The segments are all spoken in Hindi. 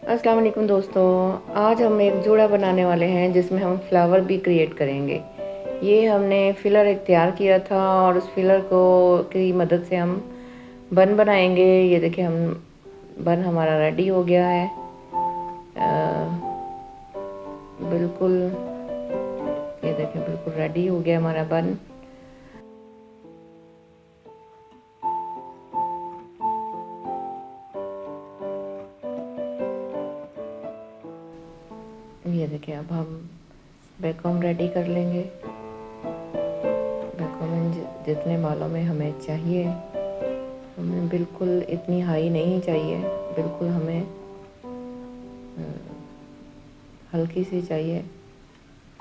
अस्सलाम वालेकुम दोस्तों। आज हम एक जूड़ा बनाने वाले हैं जिसमें हम फ्लावर भी क्रिएट करेंगे। ये हमने फिलर एक तैयार किया था और उस फिलर को की मदद से हम बन बनाएंगे। ये देखिए बन हमारा रेडी हो गया है। बिल्कुल ये देखिए बिल्कुल रेडी हो गया हमारा बन। ये देखिए अब हम बैककॉम रेडी कर लेंगे। बैककॉम जितने बालों में हमें चाहिए, हमें बिल्कुल इतनी हाई नहीं चाहिए, बिल्कुल हमें हल्की सी चाहिए।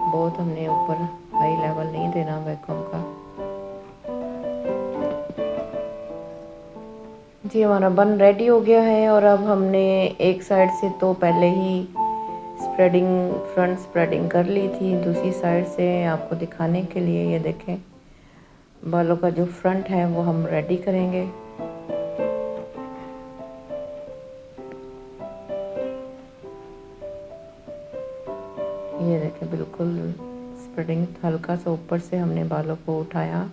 बहुत हमने ऊपर हाई लेवल नहीं देना बैककॉम का। जी हमारा बन रेडी हो गया है और अब हमने एक साइड से तो पहले ही फ्रंट स्प्रेडिंग कर ली थी। दूसरी साइड से आपको दिखाने के लिए ये देखें बालों का जो फ्रंट है वो हम रेडी करेंगे। ये देखें बिल्कुल स्प्रेडिंग हल्का सा ऊपर से हमने बालों को उठाया,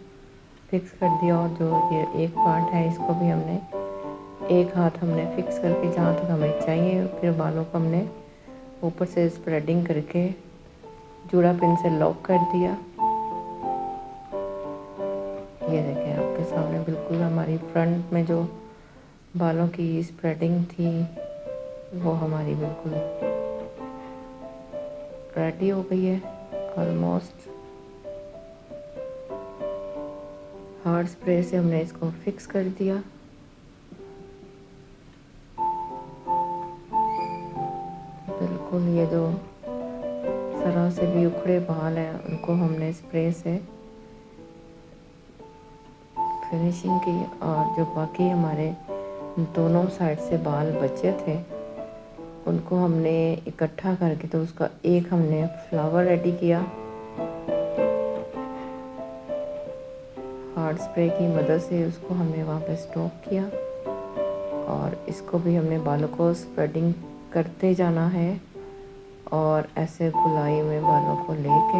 फिक्स कर दिया। और जो ये एक पार्ट है इसको भी हमने एक हाथ हमने फिक्स करके जहाँ तक हमें चाहिए, फिर बालों को हमने ऊपर से स्प्रेडिंग करके जूड़ा पिन से लॉक कर दिया। ये देखें आपके सामने बिल्कुल हमारी फ्रंट में जो बालों की स्प्रेडिंग थी वो हमारी बिल्कुल रेडी हो गई है ऑलमोस्ट। हार्ड स्प्रे से हमने इसको फिक्स कर दिया। बिल्कुल ये जो तरह से भी उखड़े बाल हैं उनको हमने स्प्रे से फिनिशिंग की। और जो बाकी हमारे दोनों साइड से बाल बचे थे उनको हमने इकट्ठा करके तो उसका एक हमने फ्लावर रेडी किया। हार्ड स्प्रे की मदद से उसको हमने वहाँ पे स्टॉक किया और इसको भी हमने बालों को स्प्रेडिंग करते जाना है और ऐसे गोलाई में बालों को लेके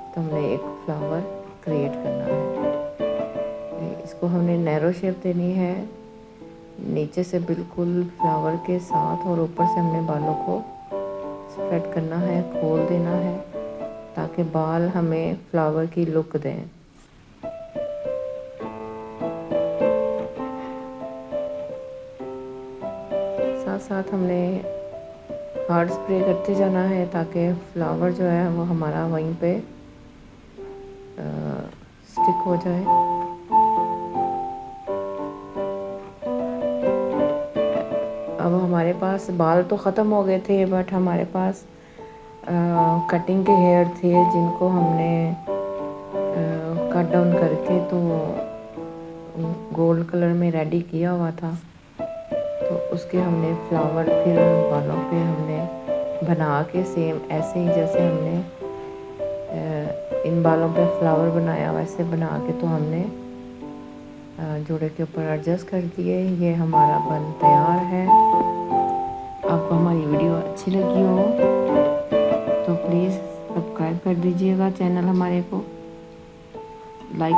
तो हमने एक फ्लावर क्रिएट करना है। इसको हमने नैरो शेप देनी है, नीचे से बिल्कुल फ्लावर के साथ और ऊपर से हमने बालों को स्प्रेड करना है, खोल देना है ताकि बाल हमें फ्लावर की लुक दें। साथ साथ हमने हार्ड स्प्रे करते जाना है ताकि फ्लावर जो है वो हमारा वहीं पे स्टिक हो जाए। अब हमारे पास बाल तो ख़त्म हो गए थे बट हमारे पास कटिंग के हेयर थे जिनको हमने कट डाउन करके तो गोल्ड कलर में रेडी किया हुआ था। तो उसके हमने फ्लावर फिर बालों पे हमने बना के सेम ऐसे ही जैसे हमने इन बालों पे फ्लावर बनाया वैसे बना के तो हमने जोड़े के ऊपर एडजस्ट कर दिए। ये हमारा बन तैयार है। आपको हमारी वीडियो अच्छी लगी हो तो प्लीज़ सब्सक्राइब कर दीजिएगा चैनल हमारे को, लाइक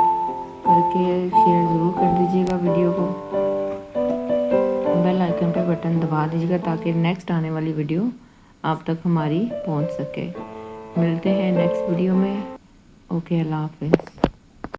करके शेयर ज़रूर कर दीजिएगा वीडियो को, बेल आइकन पे बटन दबा दीजिएगा ताकि नेक्स्ट आने वाली वीडियो आप तक हमारी पहुंच सके। मिलते हैं नेक्स्ट वीडियो में। ओके, अल्लाह हाफिज़।